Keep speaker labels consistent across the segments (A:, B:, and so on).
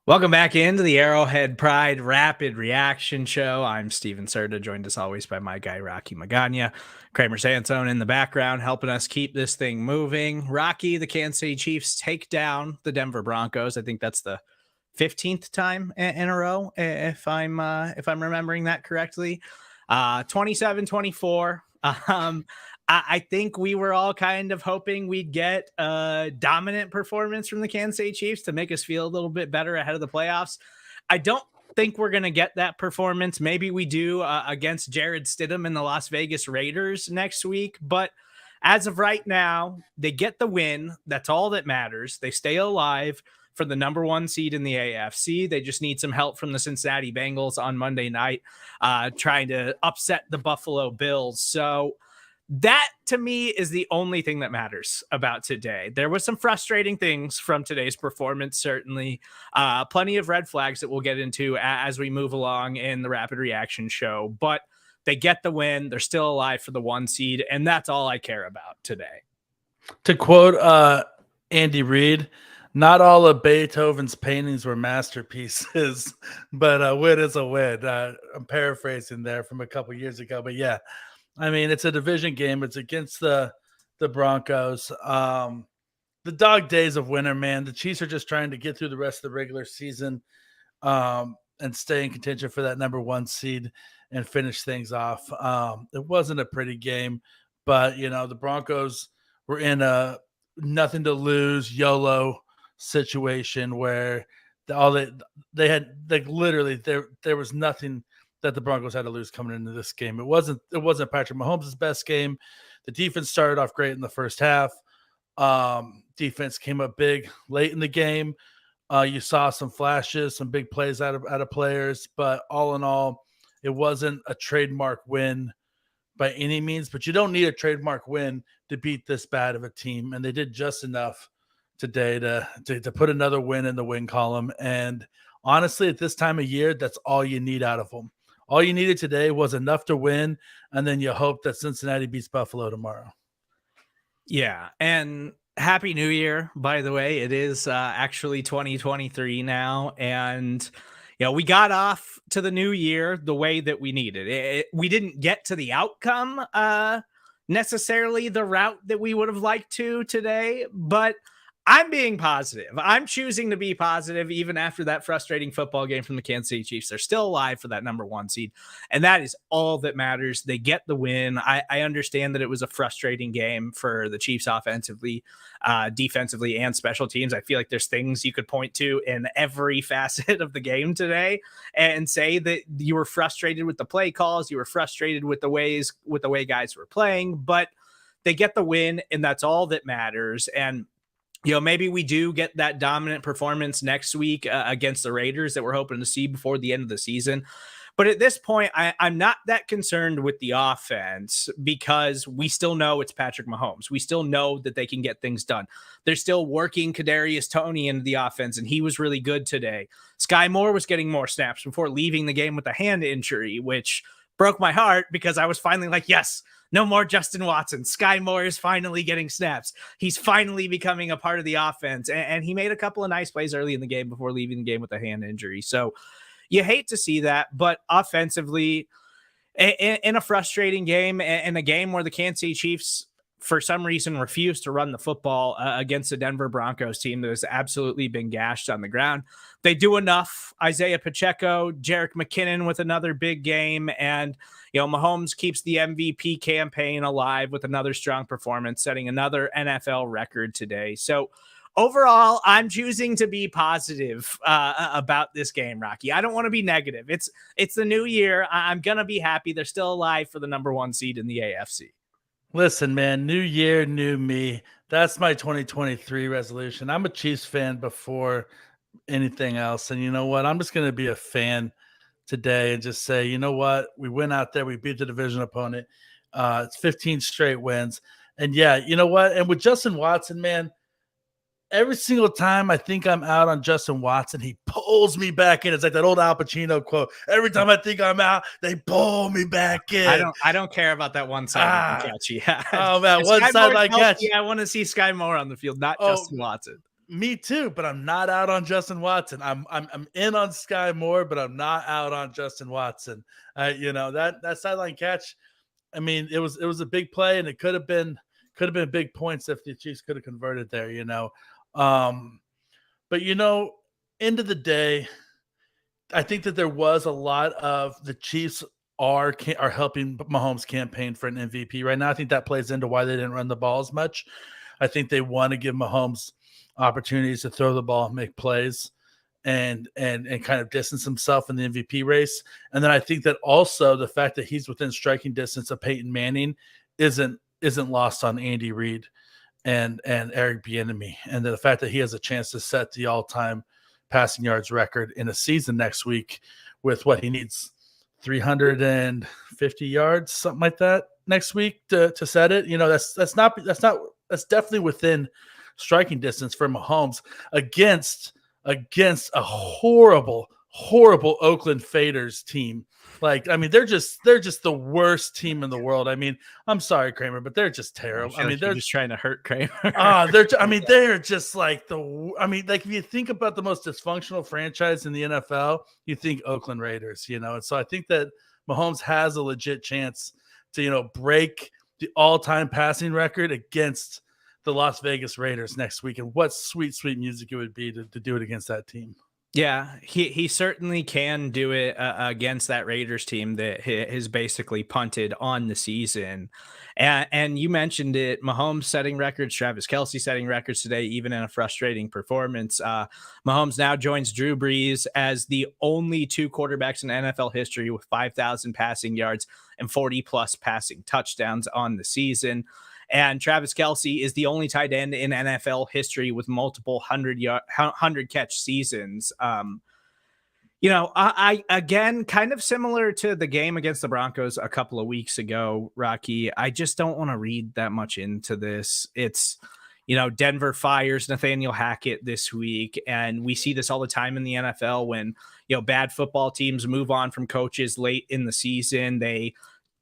A: Welcome back into the Arrowhead Pride Rapid Reaction Show. I'm Steven Serda, joined as always by my guy, Rocky Magana. Kramer Sansone in the background, helping us keep this thing moving. Rocky, the Kansas City Chiefs take down the Denver Broncos. I think that's the 15th time in a row, if I'm remembering that correctly. 27-24. I think we were all kind of hoping we'd get a dominant performance from the Kansas City Chiefs to make us feel a little bit better ahead of the playoffs. I don't think we're going to get that performance. Maybe we do against Jared Stidham and the Las Vegas Raiders next week. But as of right now, they get the win. That's all that matters. They stay alive for the number one seed in the AFC. They just need some help from the Cincinnati Bengals on Monday night, trying to upset the Buffalo Bills. So that to me is the only thing that matters about today. There was some frustrating things from today's performance, certainly. Plenty of red flags that we'll get into as we move along in the rapid reaction show, but they get the win. They're still alive for the one seed, and that's all I care about today.
B: To quote Andy Reid, not all of Beethoven's paintings were masterpieces, but a win is a win. I'm paraphrasing there from a couple years ago, but yeah, I mean, it's a division game. It's against the Broncos. The dog days of winter, man. The Chiefs are just trying to get through the rest of the regular season and stay in contention for that number one seed and finish things off. It wasn't a pretty game, but, you know, the Broncos were in a nothing to lose YOLO situation where they had literally there was nothing that the Broncos had to lose coming into this game. It wasn't Patrick Mahomes' best game. The defense started off great in the first half. Defense came up big late in the game. You saw some flashes, some big plays out of players, but all in all, it wasn't a trademark win by any means. But you don't need a trademark win to beat this bad of a team, and they did just enough today to put another win in the win column. And honestly, at this time of year, that's all you need out of them. All you needed today was enough to win, and then you hope that Cincinnati beats Buffalo tomorrow.
A: Yeah, and Happy New Year, by the way. It is actually 2023 now, and you know, we got off to the new year the way that we needed. We didn't get to the outcome necessarily the route that we would have liked to today, but I'm being positive. I'm choosing to be positive even after that frustrating football game from the Kansas City Chiefs. They're still alive for that number one seed, and that is all that matters. They get the win. I understand that it was a frustrating game for the Chiefs offensively, defensively, and special teams. I feel like there's things you could point to in every facet of the game today and say that you were frustrated with the play calls, you were frustrated with the way guys were playing, but they get the win, and that's all that matters. And you know, maybe we do get that dominant performance next week against the Raiders that we're hoping to see before the end of the season. But at this point, I'm not that concerned with the offense because we still know it's Patrick Mahomes. We still know that they can get things done. They're still working Kadarius Toney into the offense, and he was really good today. Sky Moore was getting more snaps before leaving the game with a hand injury, which broke my heart because I was finally like, yes, no more Justin Watson. Sky Moore is finally getting snaps. He's finally becoming a part of the offense. And he made a couple of nice plays early in the game before leaving the game with a hand injury. So you hate to see that, but offensively, in a frustrating game, and a game where the Kansas City Chiefs, for some reason, refused to run the football against the Denver Broncos team that has absolutely been gashed on the ground. They do enough. Isaiah Pacheco, Jerick McKinnon with another big game, and you know, Mahomes keeps the MVP campaign alive with another strong performance, setting another NFL record today. So overall, I'm choosing to be positive about this game, Rocky. I don't want to be negative. It's the new year. I'm going to be happy. They're still alive for the number one seed in the AFC.
B: Listen, man, new year, new me. That's my 2023 resolution. I'm a Chiefs fan before anything else. And you know what? I'm just going to be a fan today and just say, you know what? We went out there. We beat the division opponent. It's 15 straight wins. And yeah, you know what? And with Justin Watson, man, every single time I think I'm out on Justin Watson, he pulls me back in. It's like that old Al Pacino quote. Every time I think I'm out, they pull me back in.
A: I don't care about that one side catch. Yeah.
B: Oh man, one side like catch.
A: Yeah, I want to see Sky Moore on the field, not Justin Watson.
B: Me too, but I'm not out on Justin Watson. I'm in on Sky Moore, but I'm not out on Justin Watson. That sideline catch. I mean, it was a big play, and it could have been big points if the Chiefs could have converted there. But end of the day, I think that there was a lot of the Chiefs are helping Mahomes campaign for an MVP right now. I think that plays into why they didn't run the ball as much. I think they want to give Mahomes opportunities to throw the ball, make plays, and kind of distance himself in the MVP race. And then I think that also the fact that he's within striking distance of Peyton Manning isn't lost on Andy Reid and Eric Bieniemy, and the fact that he has a chance to set the all-time passing yards record in a season next week with what he needs 350 yards, something like that next week to set it. That's definitely within striking distance for Mahomes against a horrible Oakland Faders team. Like, I mean, they're just the worst team in the world. I mean, I'm sorry, Kramer, but they're just terrible. I mean, they're
A: just trying to hurt Kramer.
B: They're just like if you think about the most dysfunctional franchise in the NFL, you think Oakland Raiders, And so I think that Mahomes has a legit chance to, break the all-time passing record against the Las Vegas Raiders next week. And what sweet music it would be to do it against that team.
A: Yeah, he certainly can do it against that Raiders team that has basically punted on the season. And you mentioned it, Mahomes setting records, Travis Kelce setting records today, even in a frustrating performance. Mahomes now joins Drew Brees as the only two quarterbacks in NFL history with 5,000 passing yards and 40-plus passing touchdowns on the season. And Travis Kelce is the only tight end in NFL history with multiple 100 catch seasons. I again, kind of similar to the game against the Broncos a couple of weeks ago, Rocky. I just don't want to read that much into this. It's, Denver fires Nathaniel Hackett this week, and we see this all the time in the NFL when, bad football teams move on from coaches late in the season. They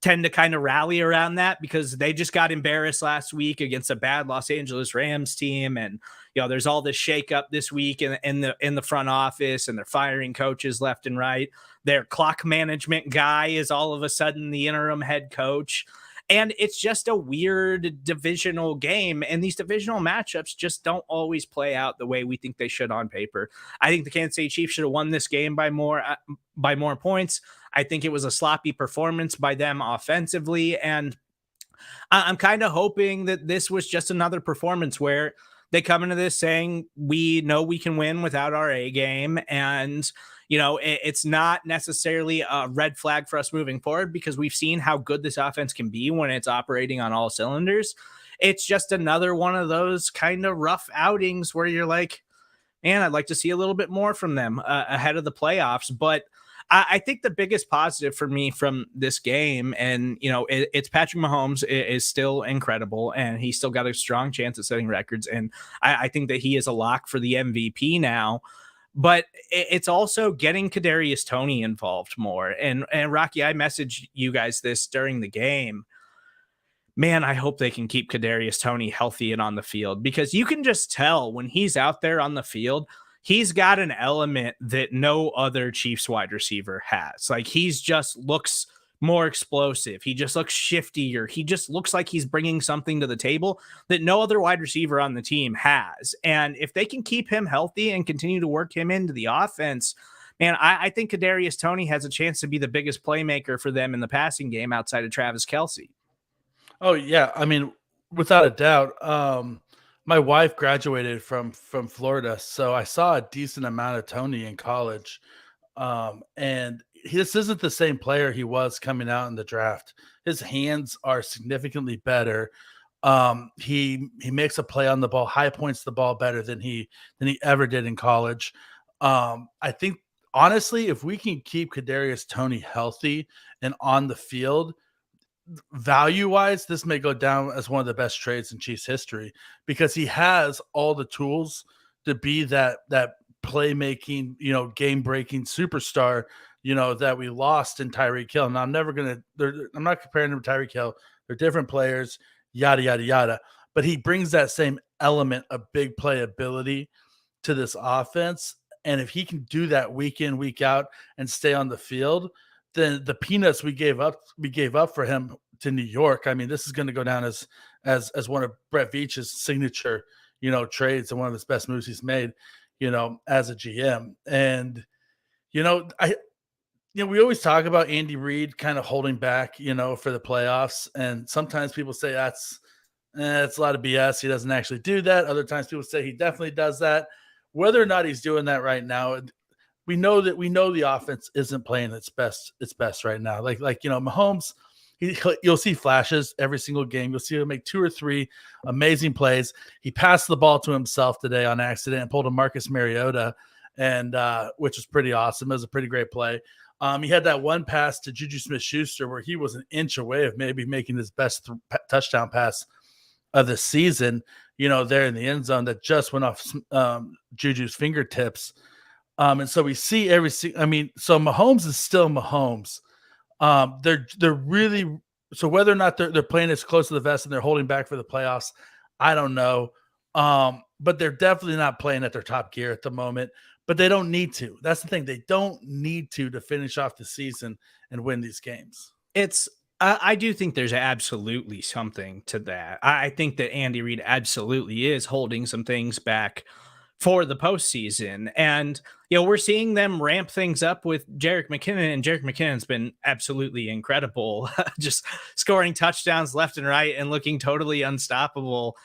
A: tend to kind of rally around that because they just got embarrassed last week against a bad Los Angeles Rams team. And, there's all this shakeup this week in the front office, and they're firing coaches left and right. Their clock management guy is all of a sudden the interim head coach. And it's just a weird divisional game. And these divisional matchups just don't always play out the way we think they should on paper. I think the Kansas City Chiefs should have won this game by more points. I think it was a sloppy performance by them offensively. And I'm kind of hoping that this was just another performance where they come into this saying, we know we can win without our A game. And, it's not necessarily a red flag for us moving forward because we've seen how good this offense can be when it's operating on all cylinders. It's just another one of those kind of rough outings where you're like, man, I'd like to see a little bit more from them ahead of the playoffs. But I think the biggest positive for me from this game, and it's Patrick Mahomes is still incredible, and he's still got a strong chance at setting records, and I think that he is a lock for the MVP now. But it's also getting Kadarius Toney involved more. And Rocky, I messaged you guys this during the game. Man, I hope they can keep Kadarius Toney healthy and on the field, because you can just tell when he's out there on the field, he's got an element that no other Chiefs wide receiver has. Like, he's just looks more explosive. He just looks shiftier. He just looks like he's bringing something to the table that no other wide receiver on the team has. And if they can keep him healthy and continue to work him into the offense, man, I think Kadarius Toney has a chance to be the biggest playmaker for them in the passing game outside of Travis Kelce.
B: Oh yeah, I mean, without a doubt. My wife graduated from Florida, so I saw a decent amount of Toney in college. And this isn't the same player he was coming out in the draft. His hands are significantly better. He makes a play on the ball, high points the ball better than he ever did in college. I think honestly, if we can keep Kadarius Toney healthy and on the field, value-wise, this may go down as one of the best trades in Chiefs history, because he has all the tools to be that playmaking, game-breaking superstar, that we lost in Tyreek Hill. And I'm not comparing him to Tyreek Hill. They're different players, yada, yada, yada. but he brings that same element of big playability to this offense. And if he can do that week in, week out and stay on the field, then the peanuts we gave up for him to New York. I mean, this is going to go down as one of Brett Veach's signature, trades and one of his best moves he's made, as a GM. And, we always talk about Andy Reid kind of holding back, for the playoffs. And sometimes people say it's a lot of BS. He doesn't actually do that. Other times people say he definitely does that. Whether or not he's doing that right now, we know the offense isn't playing its best right now. Like Mahomes, you'll see flashes every single game. You'll see him make 2 or 3 amazing plays. He passed the ball to himself today on accident and pulled a Marcus Mariota, and which was pretty awesome. It was a pretty great play. He had that one pass to Juju Smith-Schuster where he was an inch away of maybe making his best touchdown pass of the season, there in the end zone that just went off Juju's fingertips. And so we see so Mahomes is still Mahomes. They're really, so whether or not they're playing as close to the vest and they're holding back for the playoffs, I don't know. But they're definitely not playing at their top gear at the moment, but they don't need to. That's the thing. They don't need to finish off the season and win these games.
A: I do think there's absolutely something to that. I think that Andy Reid absolutely is holding some things back for the postseason. And, we're seeing them ramp things up with Jerick McKinnon, and Jerick McKinnon's been absolutely incredible, just scoring touchdowns left and right and looking totally unstoppable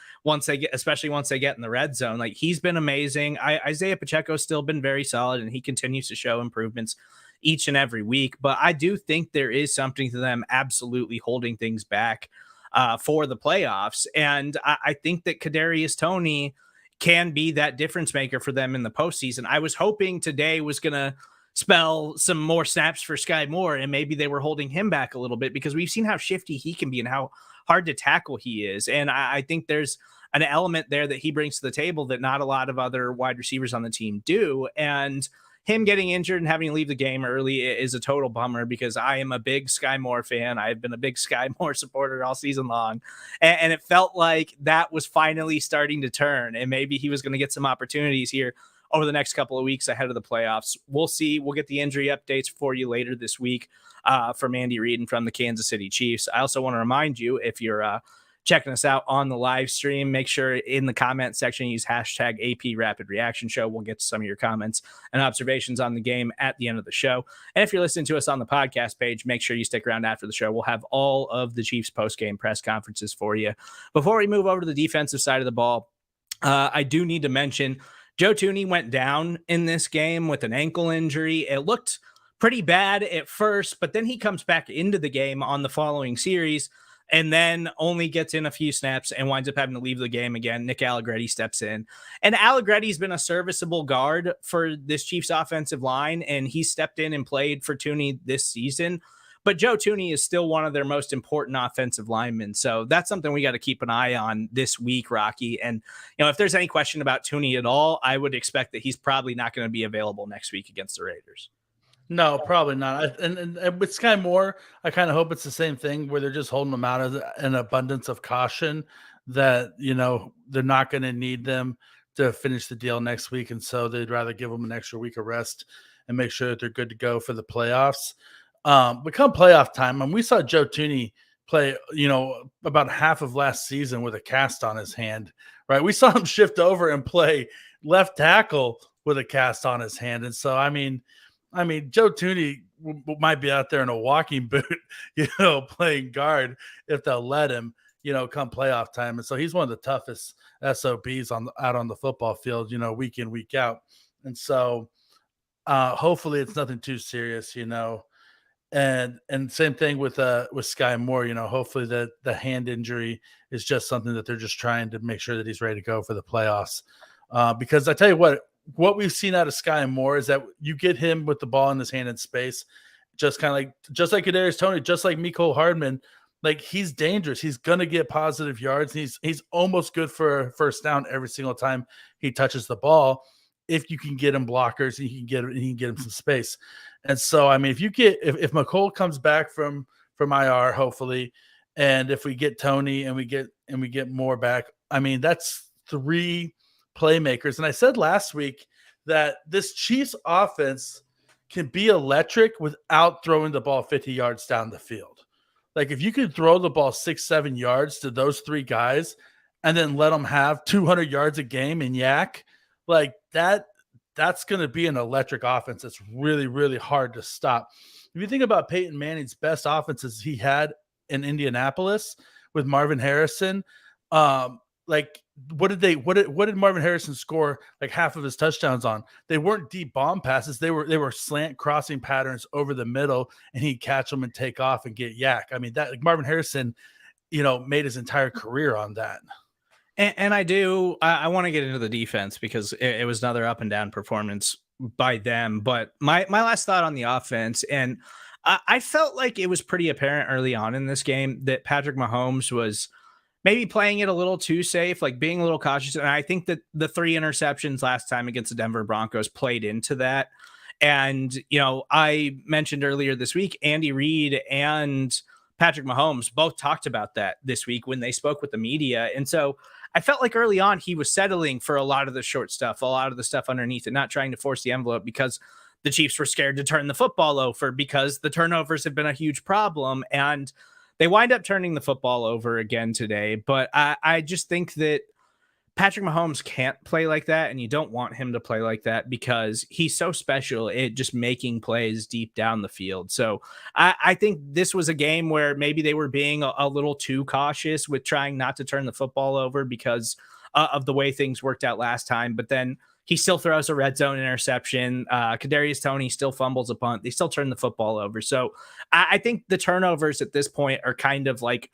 A: especially once they get in the red zone. Like, he's been amazing. Isaiah Pacheco's still been very solid, and he continues to show improvements each and every week. But I do think there is something to them absolutely holding things back for the playoffs. And I think that Kadarius Toney can be that difference maker for them in the postseason. I was hoping today was going to spell some more snaps for Sky Moore, and maybe they were holding him back a little bit because we've seen how shifty he can be and how hard to tackle he is. And I think there's an element there that he brings to the table that not a lot of other wide receivers on the team do. And him getting injured and having to leave the game early is a total bummer because I am a big Sky Moore fan. I've been a big Sky Moore supporter all season long. And it felt like that was finally starting to turn. And maybe he was going to get some opportunities here over the next couple of weeks ahead of the playoffs. We'll see. We'll get the injury updates for you later this week from Andy Reid and from the Kansas City Chiefs. I also want to remind you, if you're checking us out on the live stream, make sure in the comment section use hashtag AP Rapid Reaction Show. We'll get to some of your comments and observations on the game at the end of the show. And if you're listening to us on the podcast page, make sure you stick around after the show. We'll have all of the Chiefs post-game press conferences for you. Before we move over to the defensive side of the ball, I do need to mention Joe Thuney went down in this game with an ankle injury. It looked pretty bad at first, but then he comes back into the game on the following series and then only gets in a few snaps and winds up having to leave the game again. Nick Allegretti steps in. And Allegretti's been a serviceable guard for this Chiefs offensive line, and he stepped in and played for Thuney this season. But Joe Thuney is still one of their most important offensive linemen. So that's something we got to keep an eye on this week, Rocky. And, if there's any question about Thuney at all, I would expect that he's probably not going to be available next week against the Raiders.
B: No, probably not. And with Sky Moore, I kind of hope it's the same thing where they're just holding them out of an abundance of caution that, they're not going to need them to finish the deal next week. And so they'd rather give them an extra week of rest and make sure that they're good to go for the playoffs. But come playoff time, and we saw Joe Thuney play, about half of last season with a cast on his hand, right? We saw him shift over and play left tackle with a cast on his hand. And so, I mean, Joe Thuney might be out there in a walking boot, playing guard if they'll let him, come playoff time. And so he's one of the toughest SOBs out on the football field, week in, week out. And so hopefully it's nothing too serious, And same thing with Sky Moore, hopefully the hand injury is just something that they're just trying to make sure that he's ready to go for the playoffs. Because I tell you what we've seen out of Sky Moore is that you get him with the ball in his hand in space, just like Kadarius Toney, just like Mecole Hardman, like he's dangerous. He's gonna get positive yards. He's almost good for a first down every single time he touches the ball. If you can get him blockers and he can get him some space. And so, I mean, if Mecole comes back from IR, hopefully, And if we get Tony and we get more back, I mean, that's 3 playmakers. And I said last week that this Chiefs offense can be electric without throwing the ball 50 yards down the field. Like if you could throw the ball 6-7 yards to those 3 guys and then let them have 200 yards a game in yak, like that's going to be an electric offense. It's really, really hard to stop. If you think about Peyton Manning's best offenses he had in Indianapolis with Marvin Harrison, like what did Marvin Harrison score like half of his touchdowns on? They weren't deep bomb passes. They were slant crossing patterns over the middle, and he'd catch them and take off and get yak. I mean, that like Marvin Harrison, made his entire career on that.
A: And I want to get into the defense because it was another up and down performance by them. But my last thought on the offense, and I felt like it was pretty apparent early on in this game that Patrick Mahomes was maybe playing it a little too safe, like being a little cautious. And I think that the 3 interceptions last time against the Denver Broncos played into that. And, I mentioned earlier this week, Andy Reid and Patrick Mahomes both talked about that this week when they spoke with the media. And so I felt like early on he was settling for a lot of the short stuff, a lot of the stuff underneath and not trying to force the envelope because the Chiefs were scared to turn the football over because the turnovers have been a huge problem. And they wind up turning the football over again today. But I just think that Patrick Mahomes can't play like that, and you don't want him to play like that because he's so special at just making plays deep down the field. So I think this was a game where maybe they were being a little too cautious with trying not to turn the football over because of the way things worked out last time. But then he still throws a red zone interception. Kadarius Toney still fumbles a punt. They still turn the football over. So I think the turnovers at this point are kind of like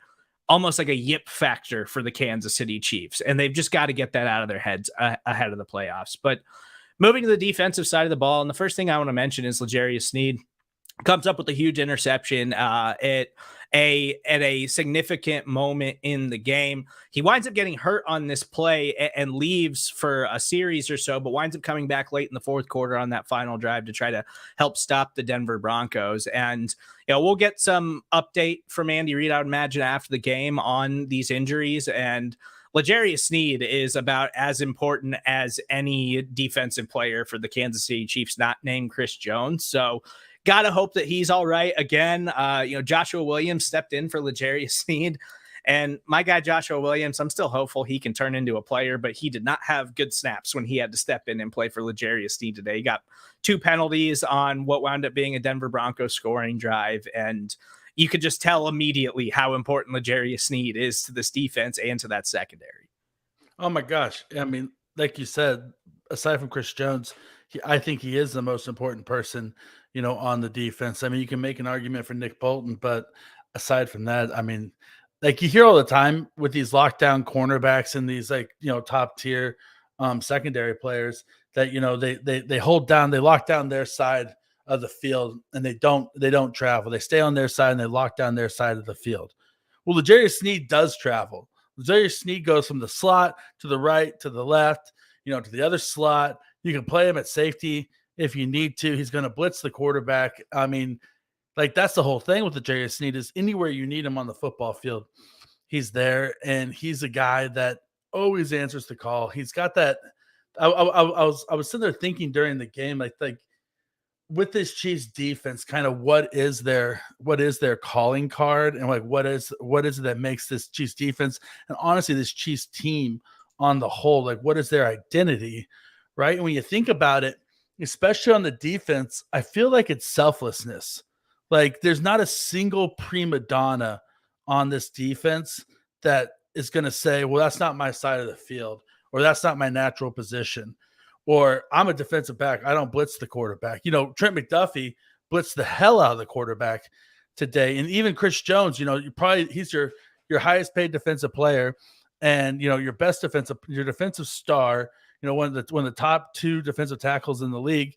A: almost like a yip factor for the Kansas City Chiefs. And they've just got to get that out of their heads ahead of the playoffs. But moving to the defensive side of the ball, and the first thing I want to mention is L'Jarius Sneed comes up with a huge interception at a significant moment in the game. He winds up getting hurt on this play and leaves for a series or so, but winds up coming back late in the fourth quarter on that final drive to try to help stop the Denver Broncos. And we'll get some update from Andy Reid, I would imagine, after the game on these injuries. And L'Jarius Sneed is about as important as any defensive player for the Kansas City Chiefs, not named Chris Jones. So gotta hope that he's all right again. Joshua Williams stepped in for L'Jarius Sneed, and my guy Joshua Williams, I'm still hopeful he can turn into a player, but he did not have good snaps when he had to step in and play for L'Jarius Sneed today. He got 2 penalties on what wound up being a Denver Broncos scoring drive, and you could just tell immediately how important L'Jarius Sneed is to this defense and to that secondary.
B: Oh my gosh. I mean, like you said, aside from Chris Jones, I think he is the most important person, on the defense. I mean, you can make an argument for Nick Bolton, but aside from that, I mean, like you hear all the time with these lockdown cornerbacks and these top tier secondary players that, they hold down, they lock down their side of the field and they don't travel. They stay on their side and they lock down their side of the field. Well, L'Jarius Sneed does travel. L'Jarius Sneed goes from the slot to the right, to the left, to the other slot. You can play him at safety if you need to. He's going to blitz the quarterback. I mean, like that's the whole thing with L'Jarius Sneed is anywhere you need him on the football field, he's there. And he's a guy that always answers the call. He's got that. I was sitting there thinking during the game, like with this Chiefs defense, kind of what is their calling card and like what is it that makes this Chiefs defense and honestly this Chiefs team on the whole, like what is their identity, right? And when you think about it, especially on the defense, I feel like it's selflessness. Like there's not a single prima donna on this defense that is going to say, well, that's not my side of the field, or that's not my natural position, or I'm a defensive back, I don't blitz the quarterback. Trent McDuffie blitzed the hell out of the quarterback today. And even Chris Jones, he's your highest paid defensive player and, your best your defensive star, one of the top 2 defensive tackles in the league.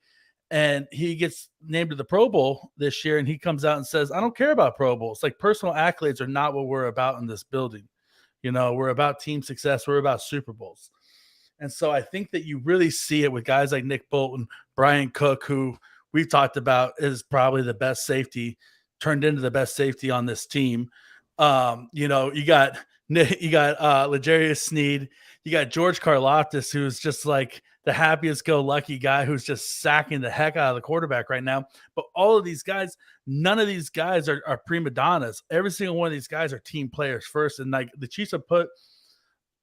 B: And he gets named to the Pro Bowl this year. And he comes out and says, I don't care about Pro Bowls. Like personal accolades are not what we're about in this building. We're about team success. We're about Super Bowls. And so I think that you really see it with guys like Nick Bolton, Brian Cook, who we've talked about is probably the best safety, turned into the best safety on this team. You got L'Jarius Sneed, you got George Karlaftis, who's just like the happiest go lucky guy who's just sacking the heck out of the quarterback right now. But all of these guys, none of these guys are prima donnas. Every single one of these guys are team players first. And like the Chiefs have put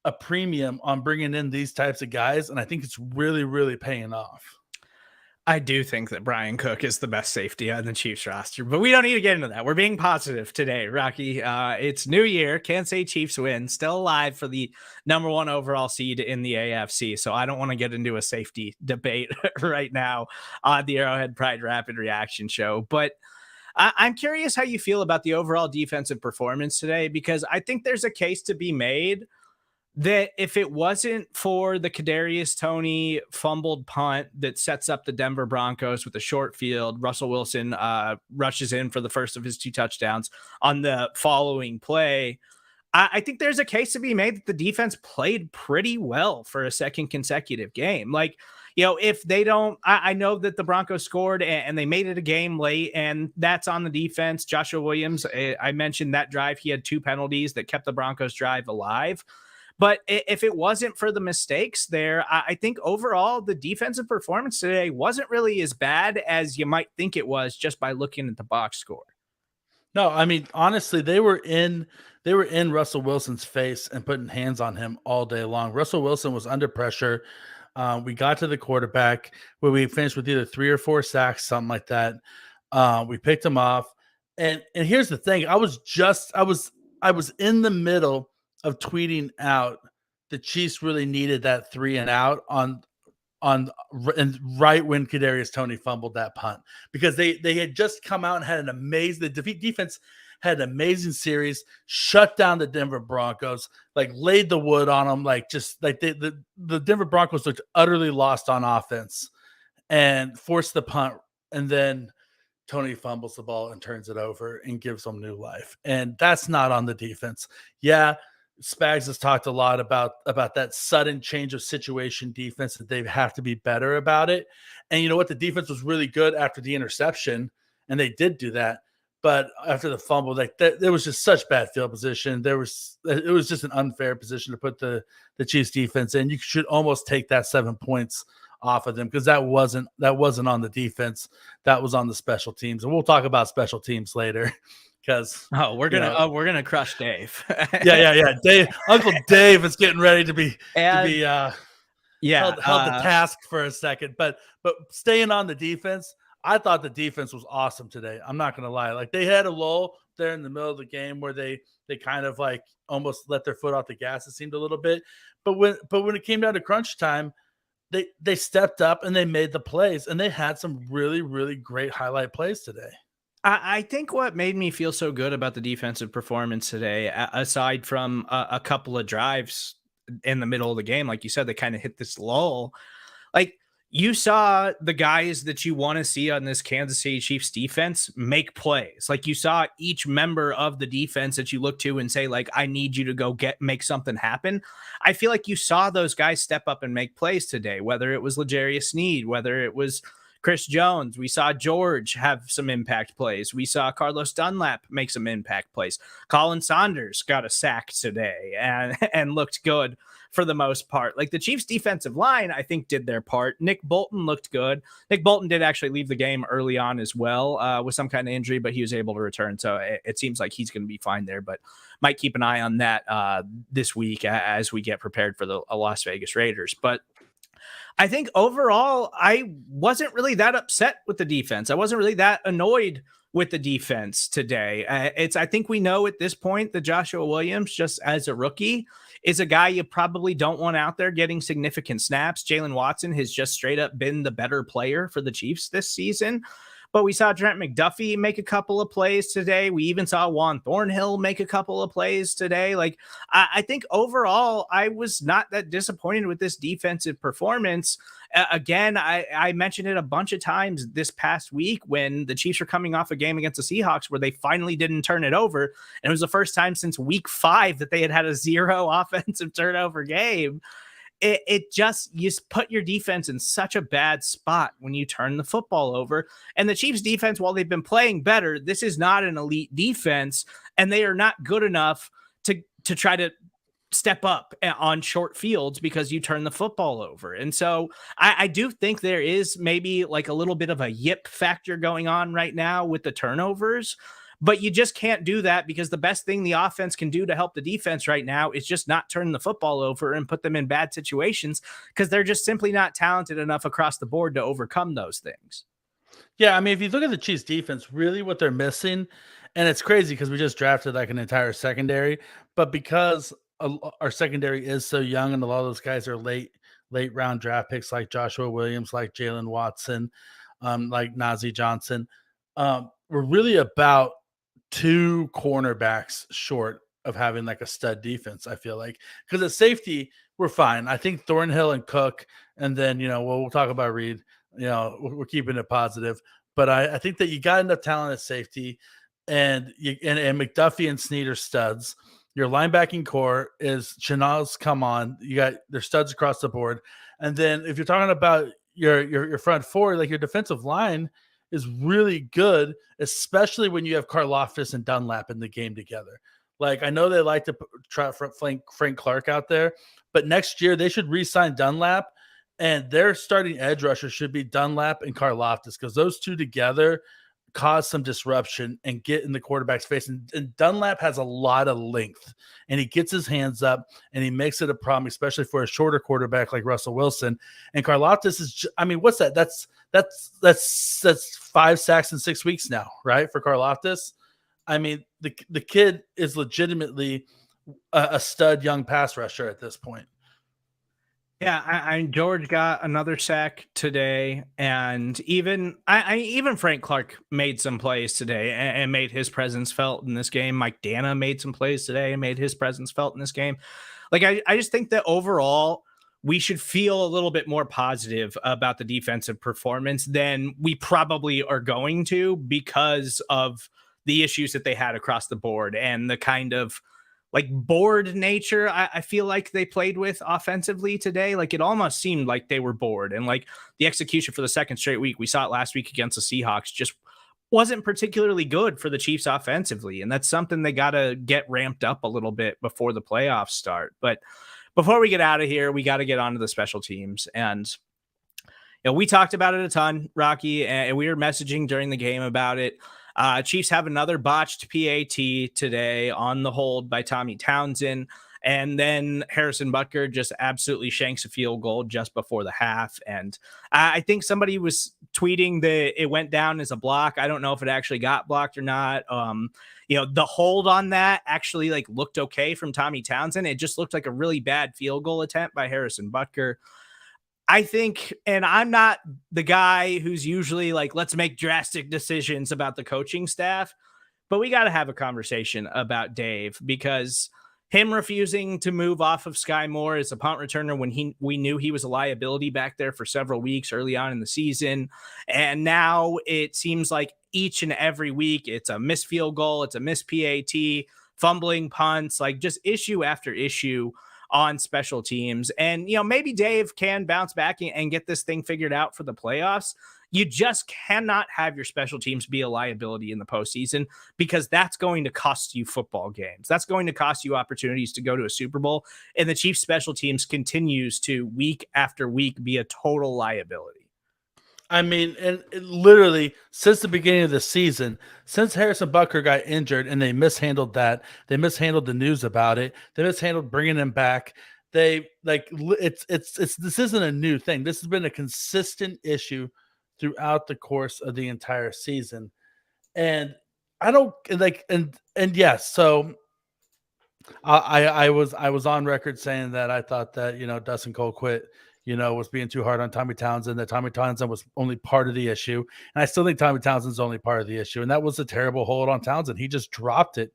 B: a premium on bringing in these types of guys. And I think it's really, really paying off.
A: I do think that Brian Cook is the best safety on the Chiefs roster, but we don't need to get into that. We're being positive today, Rocky. It's New Year. Can't say Chiefs win. Still alive for the #1 overall seed in the AFC. So I don't want to get into a safety debate right now on the Arrowhead Pride Rapid Reaction Show. But I'm curious how you feel about the overall defensive performance today, because I think there's a case to be made that if it wasn't for the Kadarius Toney fumbled punt that sets up the Denver Broncos with a short field, Russell Wilson rushes in for the first of his 2 touchdowns on the following play. I think there's a case to be made that the defense played pretty well for a second consecutive game. Like, if they don't, I know that the Broncos scored and they made it a game late, and that's on the defense. Joshua Williams, I mentioned that drive. He had 2 penalties that kept the Broncos drive alive. But if it wasn't for the mistakes there, I think overall the defensive performance today wasn't really as bad as you might think it was just by looking at the box score.
B: No, I mean, honestly, they were in Russell Wilson's face and putting hands on him all day long. Russell Wilson was under pressure. We got to the quarterback where we finished with either 3 or 4 sacks, something like that. We picked him off. And here's the thing. I was in the middle of tweeting out the Chiefs really needed that 3 and out and right when Kadarius Toney fumbled that punt, because they had just come out and had an amazing, the defense had an amazing series, shut down the Denver Broncos, like laid the wood on them, like just like the Denver Broncos looked utterly lost on offense and forced the punt, and then Toney fumbles the ball and turns it over and gives them new life. And that's not on the defense. Yeah, Spags has talked a lot about that sudden change of situation defense, that they have to be better about it. And you know what? The defense was really good after the interception, and they did do that. But after the fumble, there was just such bad field position. It was just an unfair position to put the Chiefs defense in. You should almost take that 7 points off of them, because that wasn't on the defense. That was on the special teams. And we'll talk about special teeld later. Because
A: we're gonna crush Dave.
B: yeah. Dave, Uncle Dave is getting ready to be held to task for a second. But staying on the defense, I thought the defense was awesome today. I'm not gonna lie. Like, they had a lull there in the middle of the game where they kind of like almost let their foot off the gas, it seemed a little bit. But when it came down to crunch time, they stepped up and they made the plays, and they had some really, really great highlight plays today.
A: I think what made me feel so good about the defensive performance today, aside from a couple of drives in the middle of the game, like you said, they kind of hit this lull. Like, you saw the guys that you want to see on this Kansas City Chiefs defense make plays. Like, you saw each member of the defense that you look to and say, like, I need you to go make something happen. I feel like you saw those guys step up and make plays today, whether it was L'Jarius Sneed, whether it was Chris Jones. We saw George have some impact plays. We saw Carlos Dunlap make some impact plays. Colin Saunders got a sack today and looked good for the most part. Like, the Chiefs defensive line, I think, did their part. Nick Bolton looked good. Nick Bolton did actually leave the game early on as well with some kind of injury, but he was able to return. So it seems like he's going to be fine there, but might keep an eye on that this week as we get prepared for the Las Vegas Raiders. But I think overall, I wasn't really that upset with the defense. I wasn't really that annoyed with the defense today. I think we know at this point that Joshua Williams, just as a rookie, is a guy you probably don't want out there getting significant snaps. Jalen Watson has just straight up been the better player for the Chiefs this season. But we saw Trent McDuffie make a couple of plays today. We even saw Juan Thornhill make a couple of plays today. Like, I think overall, I was not that disappointed with this defensive performance. Again, I mentioned it a bunch of times this past week when the Chiefs were coming off a game against the Seahawks where they finally didn't turn it over. And it was the first time since week 5 that they had a 0 offensive turnover game. it just, you put your defense in such a bad spot when you turn the football over. And the Chiefs defense, while they've been playing better, this is not an elite defense, and they are not good enough to try to step up on short fields because you turn the football over. And so I do think there is maybe like a little bit of a yip factor going on right now with the turnovers, but you just can't do that because the best thing the offense can do to help the defense right now is just not turn the football over and put them in bad situations, because they're just simply not talented enough across the board to overcome those things.
B: Yeah, I mean, if you look at the Chiefs defense, really what they're missing, and it's crazy because we just drafted like an entire secondary, but because our secondary is so young and a lot of those guys are late round draft picks like Joshua Williams, like Jalen Watson, like Najee Johnson, we're really about two cornerbacks short of having like a stud defense. I feel like, because at safety we're fine. I think Thornhill and Cook, and then we'll talk about Reed. We're keeping it positive, but I think that you got enough talent at safety, and McDuffie and Snead are studs. Your linebacking core is Chanel's come on. You got their studs across the board. And then if you're talking about your front four, like your defensive line is really good, especially when you have Karlaftis and Dunlap in the game together. Like, I know they like to try Frank Clark out there, but next year they should re-sign Dunlap, and their starting edge rusher should be Dunlap and Karlaftis, because those two together cause some disruption and get in the quarterback's face. And Dunlap has a lot of length, and he gets his hands up and he makes it a problem, especially for a shorter quarterback like Russell Wilson. And Karlaftis is, what's that? That's 5 sacks in 6 weeks now, right? For Karlaftis. I mean, the kid is legitimately a stud young pass rusher at this point.
A: Yeah, George got another sack today, and even Frank Clark made some plays today and made his presence felt in this game. Mike Dana made some plays today and made his presence felt in this game. Like, I just think that overall we should feel a little bit more positive about the defensive performance than we probably are going to, because of the issues that they had across the board and the kind of like bored nature I feel like they played with offensively today. Like, it almost seemed like they were bored, and like the execution for the second straight week, we saw it last week against the Seahawks, just wasn't particularly good for the Chiefs offensively. And that's something they got to get ramped up a little bit before the playoffs start. But before we get out of here, we got to get onto the special teams. And we talked about it a ton, Rocky, and we were messaging during the game about it. Chiefs have another botched PAT today on the hold by Tommy Townsend. And then Harrison Butker just absolutely shanks a field goal just before the half. And I think somebody was tweeting that it went down as a block. I don't know if it actually got blocked or not. The hold on that actually like looked okay from Tommy Townsend. It just looked like a really bad field goal attempt by Harrison Butker. I think, and I'm not the guy who's usually like, let's make drastic decisions about the coaching staff, but we got to have a conversation about Dave, because him refusing to move off of Sky Moore as a punt returner when we knew he was a liability back there for several weeks early on in the season. And now it seems like each and every week it's a missed field goal, it's a missed PAT, fumbling punts, like just issue after issue on special teams. And, maybe Dave can bounce back and get this thing figured out for the playoffs. You just cannot have your special teams be a liability in the postseason, because that's going to cost you football games. That's going to cost you opportunities to go to a Super Bowl. And the Chiefs special teams continues to week after week be a total liability.
B: I mean, and literally since the beginning of the season, since Harrison Butker got injured and they mishandled that, they mishandled the news about it, they mishandled bringing him back. They this isn't a new thing. This has been a consistent issue throughout the course of the entire season. And I don't like, and yes, so I was on record saying that I thought that, Dustin Colquitt, was being too hard on Tommy Townsend, that Tommy Townsend was only part of the issue. And I still think Tommy Townsend's only part of the issue. And that was a terrible hold on Townsend. He just dropped it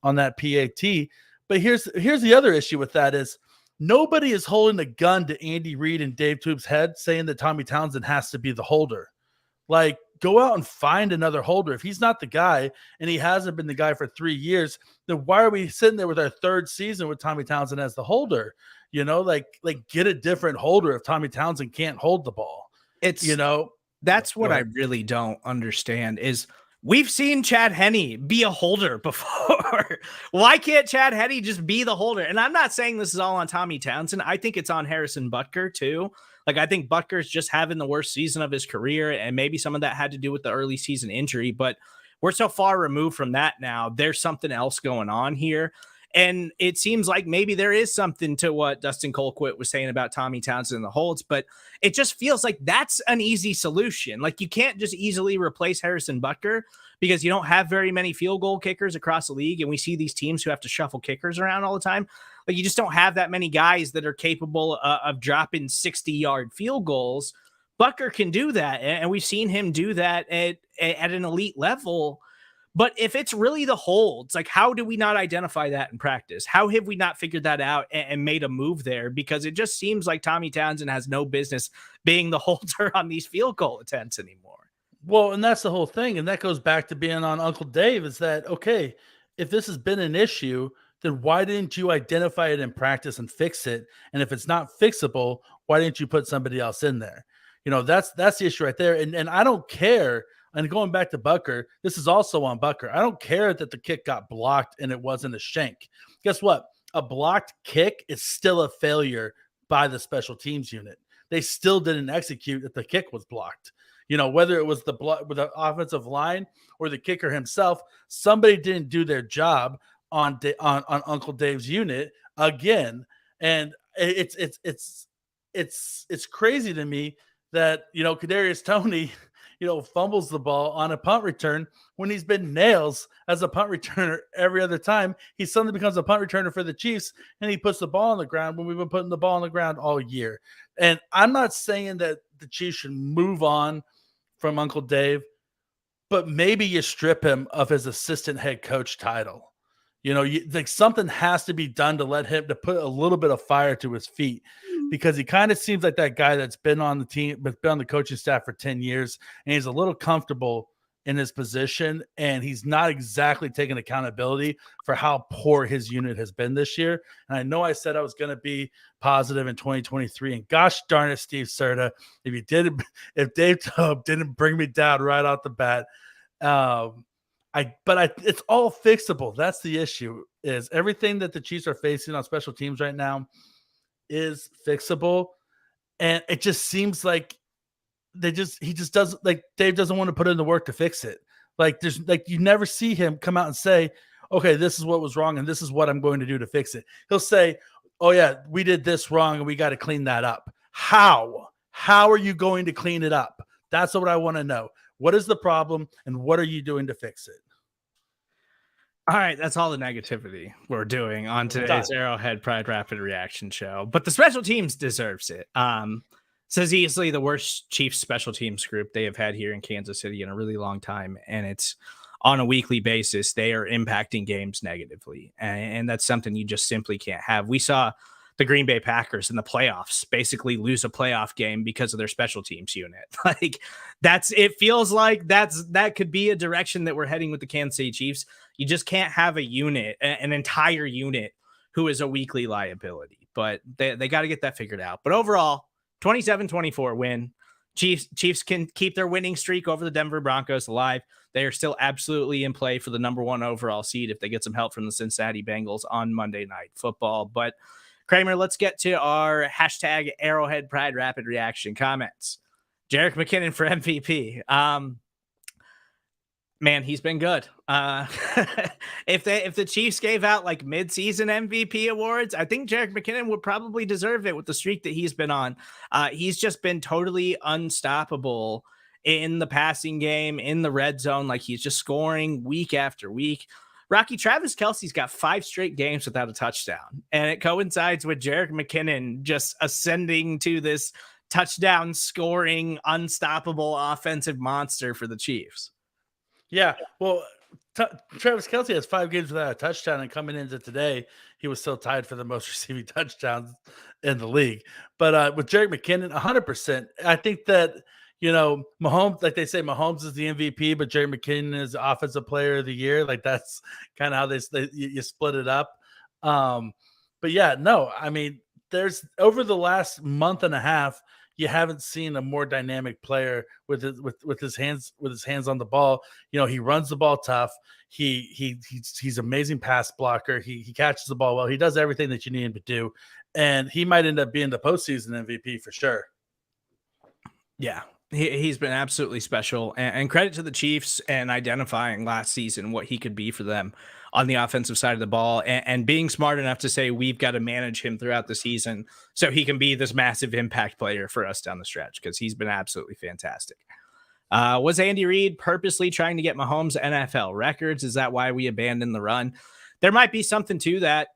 B: on that PAT. But here's the other issue with that is nobody is holding a gun to Andy Reid and Dave Toob's head saying that Tommy Townsend has to be the holder. Like, go out and find another holder. If he's not the guy and he hasn't been the guy for 3 years, then why are we sitting there with our third season with Tommy Townsend as the holder? Like get a different holder if Tommy Townsend can't hold the ball.
A: That's what I really don't understand is we've seen Chad Henne be a holder before. Why can't Chad Henne just be the holder? And I'm not saying this is all on Tommy Townsend. I think it's on Harrison Butker too. Like, I think Butker's just having the worst season of his career, and maybe some of that had to do with the early season injury, but we're so far removed from that now. There's something else going on here. And it seems like maybe there is something to what Dustin Colquitt was saying about Tommy Townsend and the holds, but it just feels like that's an easy solution. Like, you can't just easily replace Harrison Butker because you don't have very many field goal kickers across the league. And we see these teams who have to shuffle kickers around all the time. Like, you just don't have that many guys that are capable of dropping 60-yard field goals. Butker can do that, and we've seen him do that at an elite level. But if it's really the holds, like, how do we not identify that in practice? How have we not figured that out and made a move there? Because it just seems like Tommy Townsend has no business being the holder on these field goal attempts anymore.
B: Well, and that's the whole thing. And that goes back to being on Uncle Dave, is that, okay, if this has been an issue, then why didn't you identify it in practice and fix it? And if it's not fixable, why didn't you put somebody else in there? That's the issue right there. And I don't care. And going back to Butker, this is also on Butker. I don't care that the kick got blocked and it wasn't a shank. Guess what? A blocked kick is still a failure by the special teams unit. They still didn't execute if the kick was blocked. Whether it was with the offensive line or the kicker himself, somebody didn't do their job on Uncle Dave's unit again. And it's crazy to me that, Kadarius Toney, fumbles the ball on a punt return when he's been nails as a punt returner every other time. He suddenly becomes a punt returner for the Chiefs, and he puts the ball on the ground when we've been putting the ball on the ground all year. And I'm not saying that the Chiefs should move on from Uncle Dave, but maybe you strip him of his assistant head coach title. Like, something has to be done to let him to put a little bit of fire to his feet, because he kind of seems like that guy that's been on the team, but been on the coaching staff for 10 years, and he's a little comfortable in his position, and he's not exactly taking accountability for how poor his unit has been this year. And I know I said I was going to be positive in 2023, and gosh darn it, Steve Serda, if Dave Toub didn't bring me down right off the bat, it's all fixable. That's the issue, is everything that the Chiefs are facing on special teams right now is fixable. And it just seems like he just doesn't, like, Dave doesn't want to put in the work to fix it. Like, you never see him come out and say, okay, this is what was wrong and this is what I'm going to do to fix it. He'll say, oh yeah, we did this wrong and we got to clean that up. How are you going to clean it up? That's what I want to know. What is the problem and what are you doing to fix it?
A: All right, that's all the negativity we're doing on today's Arrowhead Pride Rapid Reaction show. But the special teams deserves it. This is easily the worst Chiefs special teams group they have had here in Kansas City in a really long time. And it's on a weekly basis. They are impacting games negatively. And that's something you just simply can't have. We saw the Green Bay Packers in the playoffs basically lose a playoff game because of their special teams unit. Like, it feels like that could be a direction that we're heading with the Kansas City Chiefs. You just can't have a unit, an entire unit, who is a weekly liability, but they got to get that figured out. But overall, 27-24 win. Chiefs can keep their winning streak over the Denver Broncos alive. They are still absolutely in play for the number 1 overall seed if they get some help from the Cincinnati Bengals on Monday Night Football. But Kramer, let's get to our hashtag Arrowhead Pride Rapid Reaction comments. Jerick McKinnon for MVP. Man, he's been good. If the Chiefs gave out like mid-season MVP awards, I think Jerick McKinnon would probably deserve it with the streak that he's been on. He's just been totally unstoppable in the passing game, in the red zone. Like, he's just scoring week after week. Travis Kelce's got 5 straight games without a touchdown, and it coincides with Jerick McKinnon just ascending to this touchdown scoring, unstoppable offensive monster for the Chiefs.
B: Yeah, well, Travis Kelce has 5 games without a touchdown, and coming into today, he was still tied for the most receiving touchdowns in the league. But with Jerick McKinnon, 100%, I think that, Mahomes, like they say, Mahomes is the MVP, but Jerry McKinnon is Offensive Player of the Year. Like that's kind of how you split it up. But yeah, no, I mean, there's over the last month and a half, you haven't seen a more dynamic player with his hands on the ball. He runs the ball tough. He's amazing pass blocker. He catches the ball well. He does everything that you need him to do, and he might end up being the postseason MVP for sure.
A: Yeah, he's been absolutely special, and credit to the Chiefs and identifying last season what he could be for them on the offensive side of the ball, and being smart enough to say we've got to manage him throughout the season so he can be this massive impact player for us down the stretch, because he's been absolutely fantastic. Was Andy Reid purposely trying to get Mahomes NFL records? Is that why we abandoned the run? There might be something to that.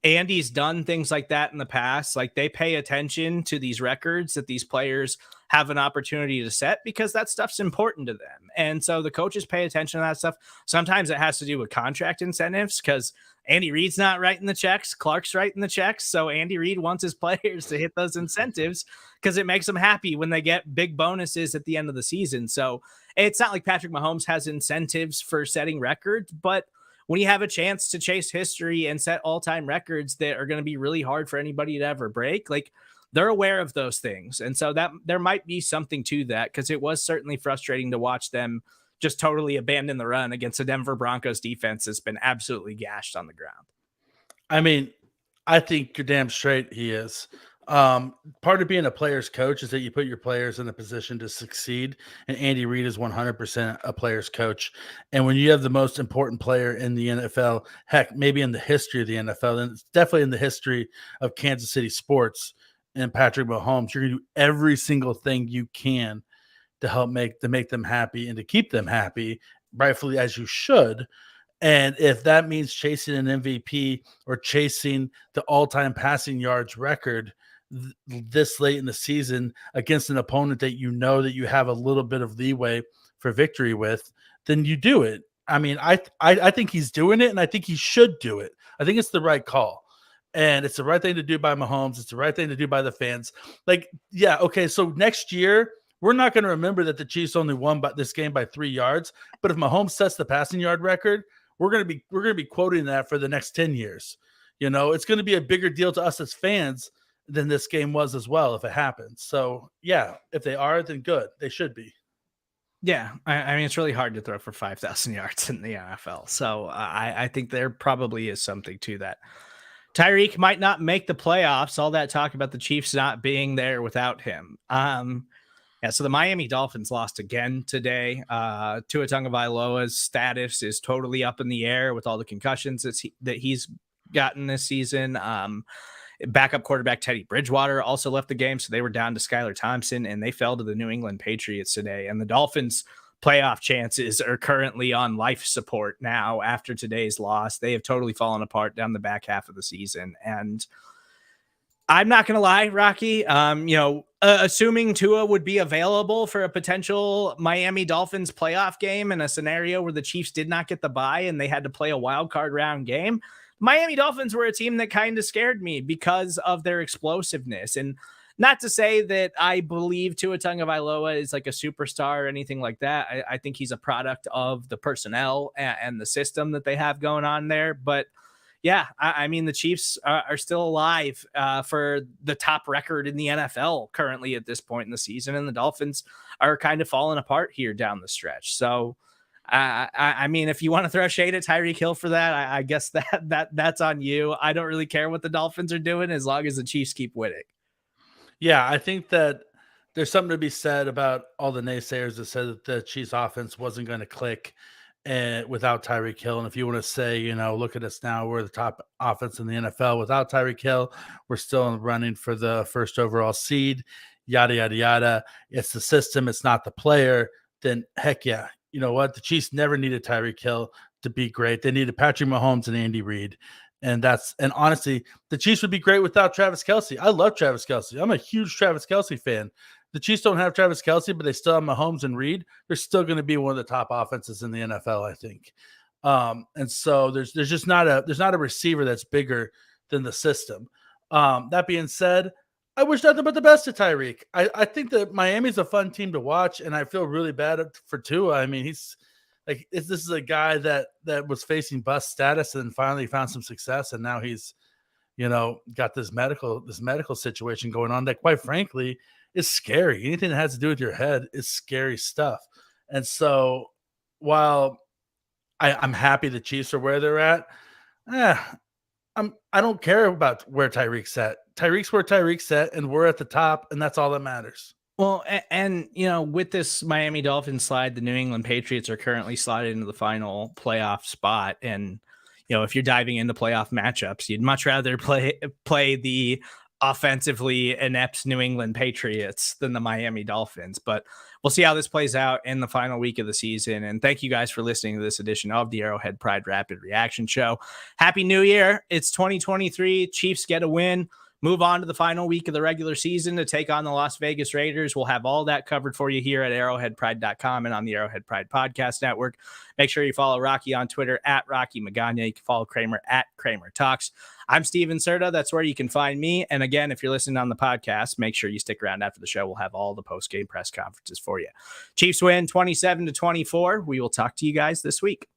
A: Andy's done things like that in the past. Like, they pay attention to these records that these players have an opportunity to set, because that stuff's important to them. And so the coaches pay attention to that stuff. Sometimes it has to do with contract incentives, because Andy Reid's not writing the checks. Clark's writing the checks. So Andy Reid wants his players to hit those incentives because it makes them happy when they get big bonuses at the end of the season. So it's not like Patrick Mahomes has incentives for setting records, but when you have a chance to chase history and set all-time records that are going to be really hard for anybody to ever break, like, they're aware of those things. And so that there might be something to that, because it was certainly frustrating to watch them just totally abandon the run against the Denver Broncos defense that's been absolutely gashed on the ground.
B: I mean, I think you're damn straight he is. Part of being a player's coach is that you put your players in a position to succeed. And Andy Reid is 100% a player's coach. And when you have the most important player in the NFL, heck, maybe in the history of the NFL, and it's definitely in the history of Kansas City sports, and Patrick Mahomes, you're going to do every single thing you can to help make them happy and to keep them happy, rightfully, as you should. And if that means chasing an MVP or chasing the all-time passing yards record this late in the season against an opponent that that you have a little bit of leeway for victory with, then you do it. I mean, I think he's doing it, and I think he should do it. I think it's the right call. And it's the right thing to do by Mahomes. It's the right thing to do by the fans. Like, yeah, okay, so next year, we're not going to remember that the Chiefs only won this game by 3 yards. But if Mahomes sets the passing yard record, we're going to be quoting that for the next 10 years. It's going to be a bigger deal to us as fans than this game was as well if it happens. So, yeah, if they are, then good. They should be.
A: Yeah, I mean, it's really hard to throw for 5,000 yards in the NFL. So I think there probably is something to that. Tyreek might not make the playoffs. All that talk about the Chiefs not being there without him. Yeah, so the Miami Dolphins lost again today. Tua Tagovailoa's status is totally up in the air with all the concussions that he's gotten this season. Backup quarterback Teddy Bridgewater also left the game, so they were down to Skylar Thompson, and they fell to the New England Patriots today. And the Dolphins' playoff chances are currently on life support now after today's loss. They have totally fallen apart down the back half of the season. And I'm not going to lie, Rocky, assuming Tua would be available for a potential Miami Dolphins playoff game in a scenario where the Chiefs did not get the bye and they had to play a wild card round game, Miami Dolphins were a team that kind of scared me because of their explosiveness. And not to say that I believe Tua Tagovailoa is like a superstar or anything like that. I think he's a product of the personnel and the system that they have going on there. But yeah, I mean, the Chiefs are still alive for the top record in the NFL currently at this point in the season. And the Dolphins are kind of falling apart here down the stretch. So, I mean, if you want to throw shade at Tyreek Hill for that, I guess that's on you. I don't really care what the Dolphins are doing as long as the Chiefs keep winning.
B: Yeah, I think that there's something to be said about all the naysayers that said that the Chiefs offense wasn't going to click without Tyreek Hill. And if you want to say, look at us now, we're the top offense in the NFL. Without Tyreek Hill, we're still running for the first overall seed, yada, yada, yada. It's the system. It's not the player. Then heck yeah. You know what? The Chiefs never needed Tyreek Hill to be great. They needed Patrick Mahomes and Andy Reid. And honestly, the Chiefs would be great without Travis Kelce. I love Travis Kelce. I'm a huge Travis Kelce fan. The Chiefs don't have Travis Kelce, but they still have Mahomes and Reid. They're still going to be one of the top offenses in the NFL, I think. And so there's just not a receiver that's bigger than the system. That being said, I wish nothing but the best to Tyreek. I think that Miami's a fun team to watch, and I feel really bad for Tua. I mean, he's like, this is a guy that was facing bust status and finally found some success, and now he's, got this medical situation going on that, quite frankly, is scary. Anything that has to do with your head is scary stuff. And so, while I'm happy the Chiefs are where they're at, I don't care about where Tyreek's at. Tyreek's where Tyreek's at, and we're at the top, and that's all that matters.
A: Well, and with this Miami Dolphins slide, the New England Patriots are currently slotted into the final playoff spot. And if you're diving into playoff matchups, you'd much rather play the offensively inept New England Patriots than the Miami Dolphins. But we'll see how this plays out in the final week of the season. And thank you guys for listening to this edition of the Arrowhead Pride Rapid Reaction Show. Happy New Year. It's 2023. Chiefs get a win. Move on to the final week of the regular season to take on the Las Vegas Raiders. We'll have all that covered for you here at arrowheadpride.com and on the Arrowhead Pride Podcast Network. Make sure you follow Rocky on Twitter at Rocky Magana. You can follow Kramer at Kramer Talks. I'm Steven Serda. That's where you can find me. And again, if you're listening on the podcast, make sure you stick around after the show. We'll have all the post-game press conferences for you. Chiefs win 27-24. We will talk to you guys this week.